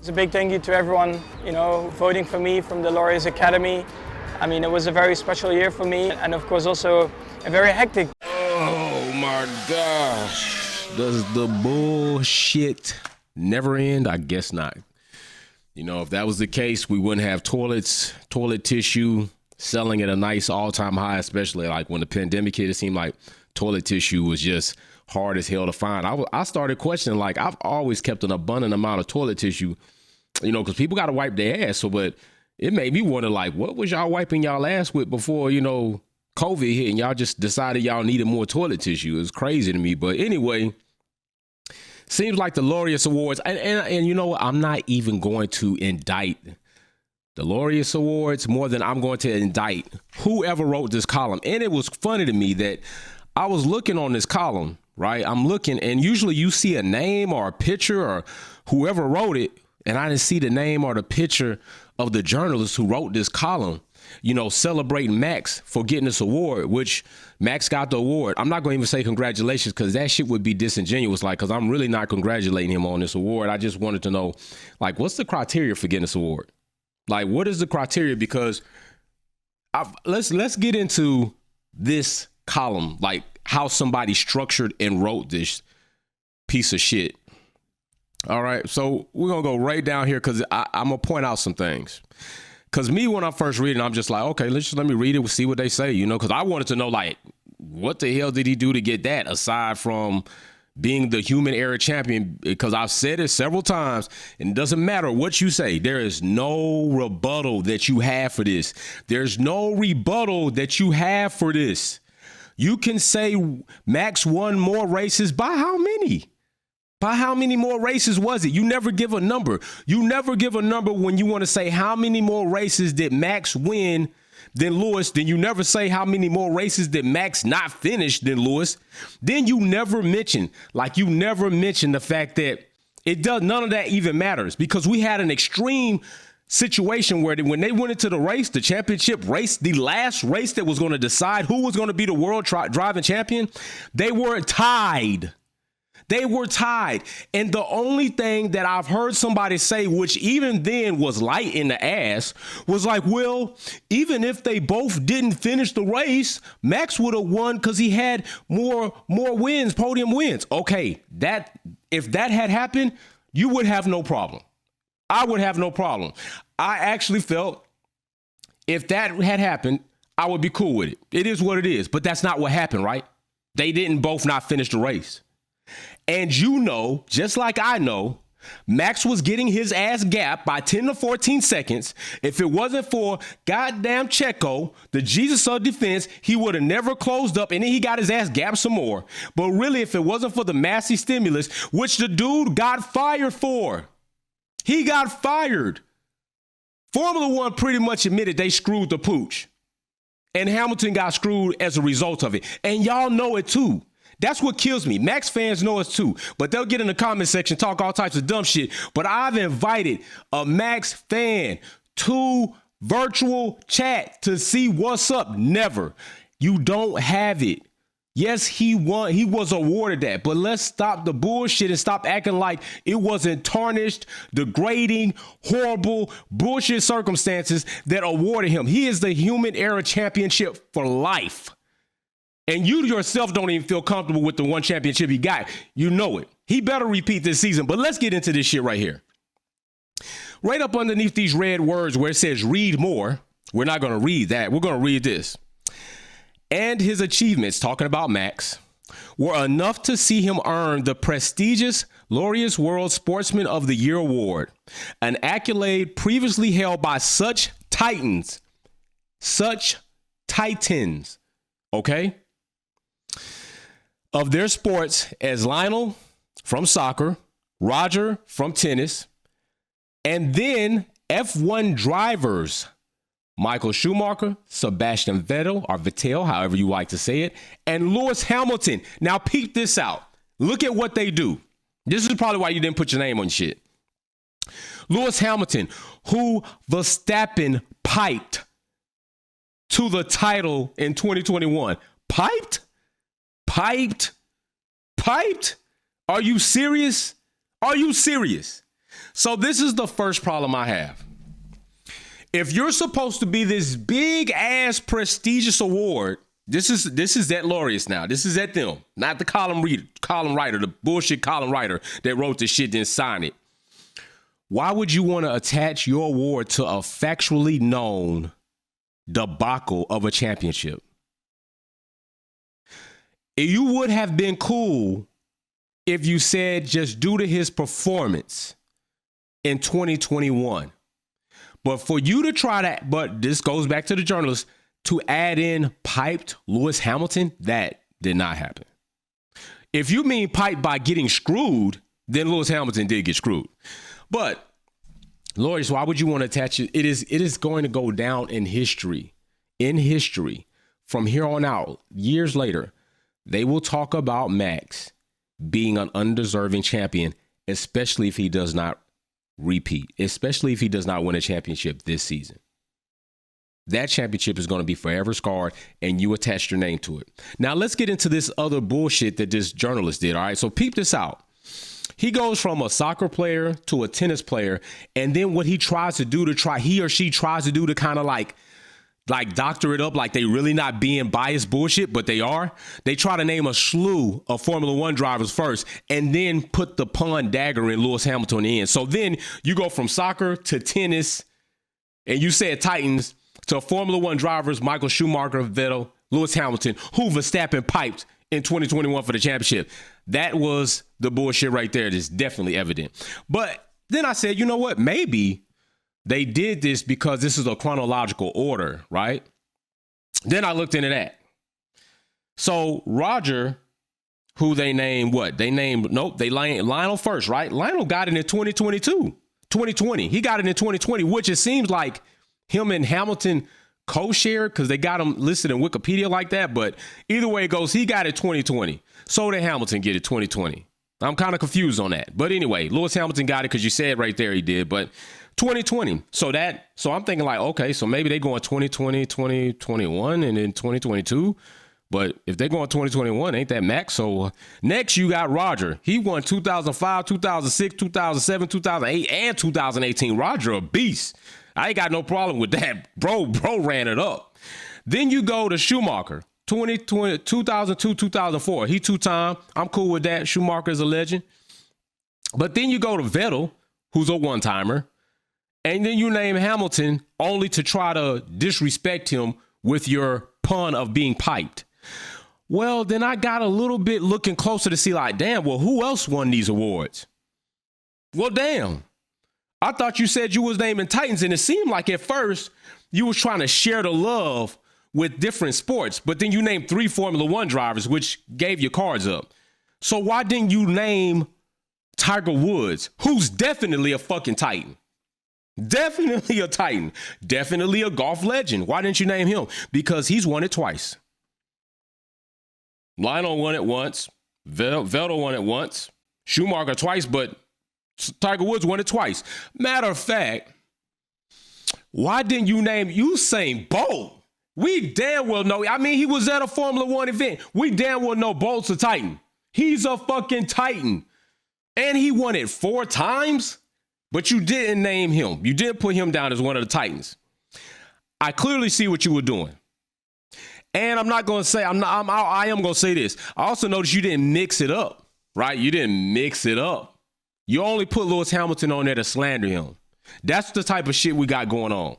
It's a big thank you to everyone, voting for me from the Laureus Academy. I mean, it was a very special year for me, and of course also a very hectic. Oh my gosh. Does the bullshit never end? I guess not. If that was the case, we wouldn't have toilet tissue selling at a nice all-time high, especially like when the pandemic hit. It seemed like toilet tissue was just hard as hell to find. I started questioning, like, I've always kept an abundant amount of toilet tissue, because people got to wipe their ass. But it made me wonder, like, what was y'all wiping y'all ass with before, COVID hit and y'all just decided y'all needed more toilet tissue? It's crazy to me. But anyway, seems like the Laureus Awards, and you know what? I'm not even going to indict the Laureus Awards more than I'm going to indict whoever wrote this column. And it was funny to me that I was looking on this column, right? I'm looking, and usually you see a name or a picture or whoever wrote it, and I didn't see the name or the picture of the journalist who wrote this column, celebrating Max for getting this award, which Max got the award. I'm not going to even say congratulations, because that shit would be disingenuous, because I'm really not congratulating him on this award. I just wanted to know, what's the criteria for getting this award? What is the criteria? Because let's get into this column, how somebody structured and wrote this piece of shit. All right, so we're gonna go right down here, because I'm gonna point out some things. Because me, when I first read it, I'm just like, okay, let me read it, we'll see what they say, because I wanted to know, what the hell did he do to get that, aside from being the human era champion? Because I've said it several times, and it doesn't matter what you say, there is no rebuttal that you have for this. There's no rebuttal that you have for this. You can say Max won more races. By how many? By how many more races was it? You never give a number. You never give a number when you want to say how many more races did Max win than Lewis. Then you never say how many more races did Max not finish than Lewis. Then you never mention, the fact that none of that even matters, because we had an extreme situation where when they went into the race, the championship race, the last race that was going to decide who was going to be the world driving champion, they were tied. They were tied. And the only thing that I've heard somebody say, which even then was light in the ass, was well, even if they both didn't finish the race, Max would have won because he had more wins, podium wins. Okay, if that had happened, you would have no problem. I would have no problem. I actually felt if that had happened, I would be cool with it. It is what it is, but that's not what happened, right? They didn't both not finish the race. And just like I know, Max was getting his ass gapped by 10 to 14 seconds. If it wasn't for goddamn Checo, the Jesus of defense, he would have never closed up, and then he got his ass gapped some more. But really, if it wasn't for the massive stimulus, which the dude got fired for, he got fired. Formula One pretty much admitted they screwed the pooch. And Hamilton got screwed as a result of it. And y'all know it too. That's what kills me. Max fans know us too, but they'll get in the comment section, talk all types of dumb shit. But I've invited a Max fan to virtual chat to see what's up. Never. You don't have it. Yes, he won. He was awarded that, but let's stop the bullshit and stop acting like it wasn't tarnished, degrading, horrible, bullshit circumstances that awarded him. He is the human era championship for life. And you yourself don't even feel comfortable with the one championship he got. You know it. He better repeat this season. But let's get into this shit right here. Right up underneath these red words where it says read more. We're not going to read that. We're going to read this. And his achievements, talking about Max, were enough to see him earn the prestigious Laureus World Sportsman of the Year award, an accolade previously held by such titans, okay, of their sports as Lionel from soccer, Roger from tennis, and then F1 drivers, Michael Schumacher, Sebastian Vettel, or Vettel, however you like to say it, and Lewis Hamilton. Now peep this out. Look at what they do. This is probably why you didn't put your name on shit. Lewis Hamilton, who Verstappen piped to the title in 2021. Piped? Are you serious? So this is the first problem I have. If you're supposed to be this big ass prestigious award, this is that Laureus now. This is at them, not the column writer, the bullshit column writer that wrote this shit didn't sign it. Why would you want to attach your award to a factually known debacle of a championship? You would have been cool if you said just due to his performance in 2021. But for you to try that, but this goes back to the journalist, to add in piped Lewis Hamilton, that did not happen. If you mean piped by getting screwed, then Lewis Hamilton did get screwed. But Laureus, why would you want to attach it? It is going to go down in history. In history, from here on out, years later, they will talk about Max being an undeserving champion, especially if he does not repeat, especially if he does not win a championship this season. That championship is going to be forever scarred, and you attached your name to it. Now, let's get into this other bullshit that this journalist did, all right? So peep this out. He goes from a soccer player to a tennis player, and then what he tries to do he or she tries to do to kind of like doctor it up like they really not being biased bullshit, but they are. They try to name a slew of Formula One drivers first and then put the pun dagger in Lewis Hamilton in. So then you go from soccer to tennis, and you said Titans, to Formula One drivers, Michael Schumacher, Vettel, Lewis Hamilton, who Verstappen piped in 2021 for the championship. That was the bullshit right there. It is definitely evident. But then I said, you know what? Maybe they did this because this is a chronological order, right? Then I looked into that. So Roger, who they named what? They named Lionel first, right? Lionel got it in 2020. He got it in 2020, which it seems like him and Hamilton co-shared because they got him listed in Wikipedia like that. But either way it goes, he got it 2020. So did Hamilton get it 2020. I'm kind of confused on that. But anyway, Lewis Hamilton got it because you said right there he did. But 2020. So I'm thinking like, okay, so maybe they going 2020, 2021, and then 2022. But if they going 2021, ain't that max? So next you got Roger. He won 2005, 2006, 2007, 2008, and 2018. Roger a beast. I ain't got no problem with that. Bro ran it up. Then you go to Schumacher, 2002, 2004. He two-time. I'm cool with that. Schumacher is a legend. But then you go to Vettel, who's a one-timer. And then you name Hamilton only to try to disrespect him with your pun of being piped. Well, then I got a little bit looking closer to see like, damn, well, who else won these awards? Well, damn. I thought you said you was naming Titans, and it seemed like at first you was trying to share the love with different sports, but then you named 3 Formula One drivers, which gave your cards up. So why didn't you name Tiger Woods, who's definitely a fucking Titan? Definitely a Titan. Definitely a golf legend. Why didn't you name him? Because he's won it twice. Lionel won it once. Vettel won it once. Schumacher twice, but Tiger Woods won it twice. Matter of fact, why didn't you name Usain Bolt? We damn well know. I mean, he was at a Formula One event. We damn well know Bolt's a Titan. He's a fucking Titan. And he won it 4 times, but you didn't name him. You didn't put him down as one of the Titans. I clearly see what you were doing. And I'm not going to say, I am going to say this. I also noticed you didn't mix it up, right? You didn't mix it up. You only put Lewis Hamilton on there to slander him. That's the type of shit we got going on.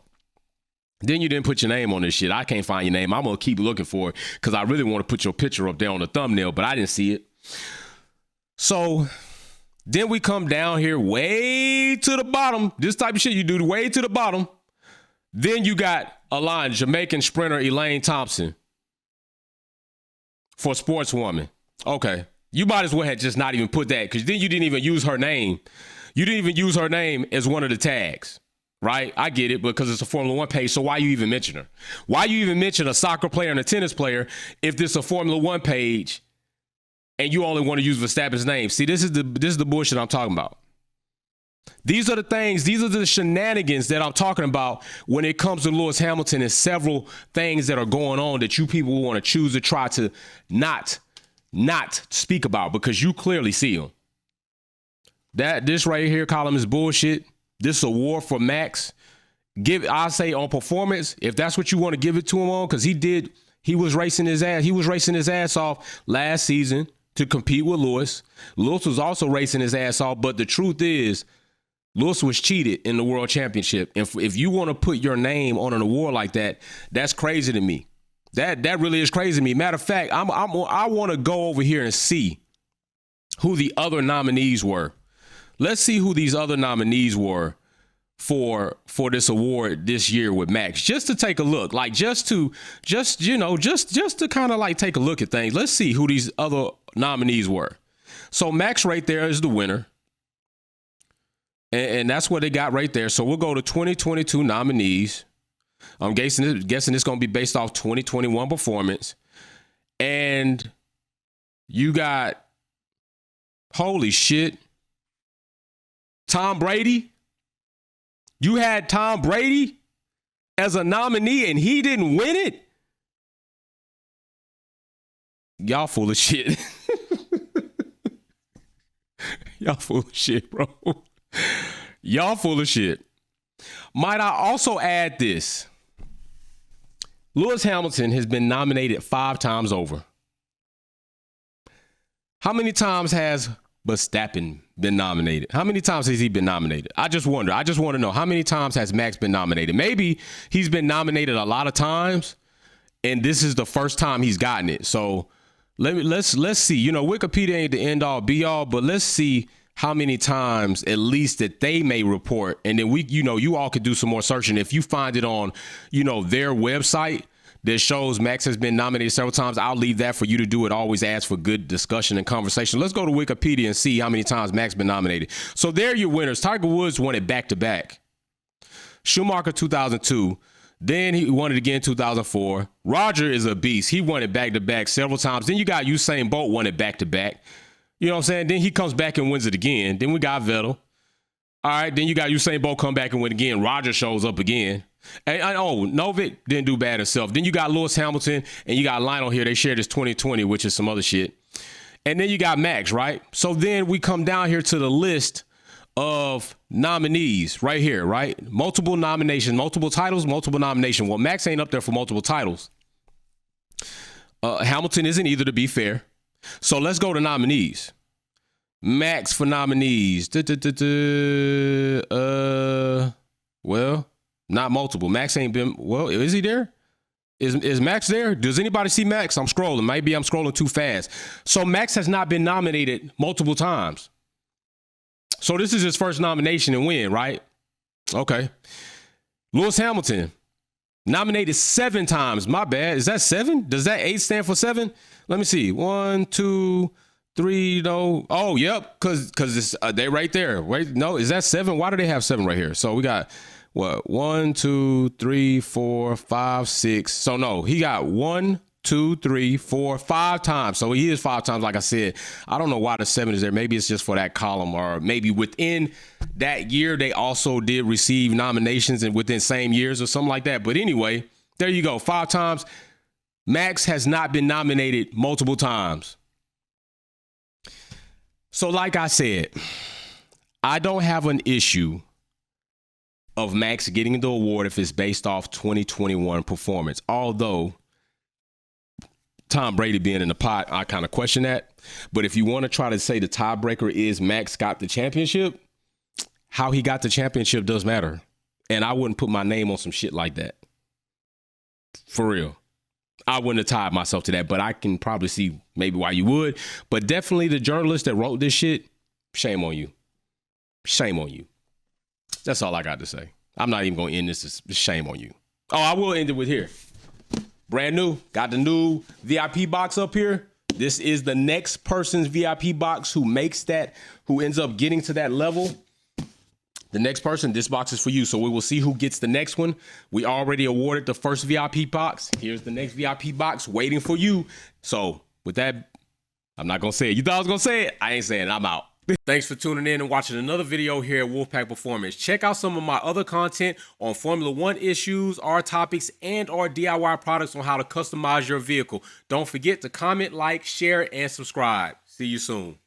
Then you didn't put your name on this shit. I can't find your name. I'm going to keep looking for it because I really want to put your picture up there on the thumbnail, but I didn't see it. So then we come down here way to the bottom. This type of shit you do way to the bottom. Then you got a line, Jamaican sprinter Elaine Thompson for Sportswoman. Okay. You might as well have just not even put that because then you didn't even use her name. You didn't even use her name as one of the tags, right? I get it because it's a Formula One page. So why you even mention her? Why you even mention a soccer player and a tennis player if this is a Formula One page and you only want to use Verstappen's name? See, this is the bullshit I'm talking about. These are the things, these are the shenanigans that I'm talking about when it comes to Lewis Hamilton and several things that are going on that you people want to choose to try to not speak about because you clearly see them. This right here column is bullshit. This award for Max, I say on performance, if that's what you want to give it to him on, because he was racing his ass off last season to compete with Lewis. Lewis was also racing his ass off, but the truth is, Lewis was cheated in the World Championship. And if you want to put your name on an award like that, that's crazy to me. That really is crazy to me. Matter of fact, I want to go over here and see who the other nominees were. Let's see who these other nominees were for this award this year with Max, just to take a look, like just to kind of like take a look at things. Let's see who these other nominees were. So Max right there is the winner. And that's what they got right there. So we'll go to 2022 nominees. I'm guessing it's going to be based off 2021 performance. And you got, holy shit, Tom Brady. You had Tom Brady as a nominee and he didn't win it? Y'all full of shit. Y'all full of shit, bro. Y'all full of shit. Might I also add this? Lewis Hamilton has been nominated 5 times over. How many times has Verstappen been nominated? How many times has he been nominated? I just wonder. I just want to know, how many times has Max been nominated? Maybe he's been nominated a lot of times, and this is the first time he's gotten it. So let's see. You know, Wikipedia ain't the end all be all, but let's see how many times at least that they may report. And then you all could do some more searching. If you find it on, their website that shows Max has been nominated several times, I'll leave that for you to do. It always adds for good discussion and conversation. Let's go to Wikipedia and see how many times Max been nominated. So there are your winners. Tiger Woods won it back to back. Schumacher 2002. Then he won it again in 2004. Roger is a beast. He won it back to back several times. Then you got Usain Bolt won it back to back. You know what I'm saying? Then he comes back and wins it again. Then we got Vettel. All right. Then you got Usain Bolt come back and win again. Roger shows up again. And Novik didn't do bad himself. Then you got Lewis Hamilton and you got Lionel here. They shared this 2020, which is some other shit. And then you got Max, right? So then we come down here to the list of nominees right here, right? Multiple nominations, multiple titles, multiple nomination. Well, Max ain't up there for multiple titles. Hamilton isn't either, to be fair. So let's go to nominees. Max for nominees. Well, not multiple. Max ain't been, well, is he there? Is Max there? Does anybody see Max? I'm scrolling. Maybe I'm scrolling too fast. So Max has not been nominated multiple times. So this is his first nomination and win, right? Okay. Lewis Hamilton, nominated 7 times. My bad. Is that 7? Does that 8 stand for 7? Let me see. 1, 2, 3. No. Oh, yep. Because it's they right there. Wait, no, is that 7? Why do they have 7 right here? So we got what? 1, 2, 3, 4, 5, 6. So no, he got 1, 2, 3, 4, 5 times. So he is 5 times. Like I said, I don't know why the 7 is there. Maybe it's just for that column, or maybe within that year they also did receive nominations and within same years or something like that. But anyway, there you go. 5 times. Max has not been nominated multiple times. So like I said, I don't have an issue of Max getting the award if it's based off 2021 performance. Although Tom Brady being in the pot, I kind of question that. But if you want to try to say the tiebreaker is Max got the championship, how he got the championship does matter. And I wouldn't put my name on some shit like that. For real. I wouldn't have tied myself to that, but I can probably see maybe why you would. But definitely the journalist that wrote this shit, shame on you. Shame on you. That's all I got to say. I'm not even going to end this. Shame on you. Oh, I will end it with here. Brand new. Got the new VIP box up here. This is the next person's VIP box who makes that, who ends up getting to that level. The next person, this box is for you. So we will see who gets the next one. We already awarded the first VIP box. Here's the next VIP box waiting for you. So with that, I'm not going to say it. You thought I was going to say it? I ain't saying it. I'm out. Thanks for tuning in and watching another video here at Wolfpack Performance. Check out some of my other content on Formula One issues, our topics, and our DIY products on how to customize your vehicle. Don't forget to comment, like, share, and subscribe. See you soon.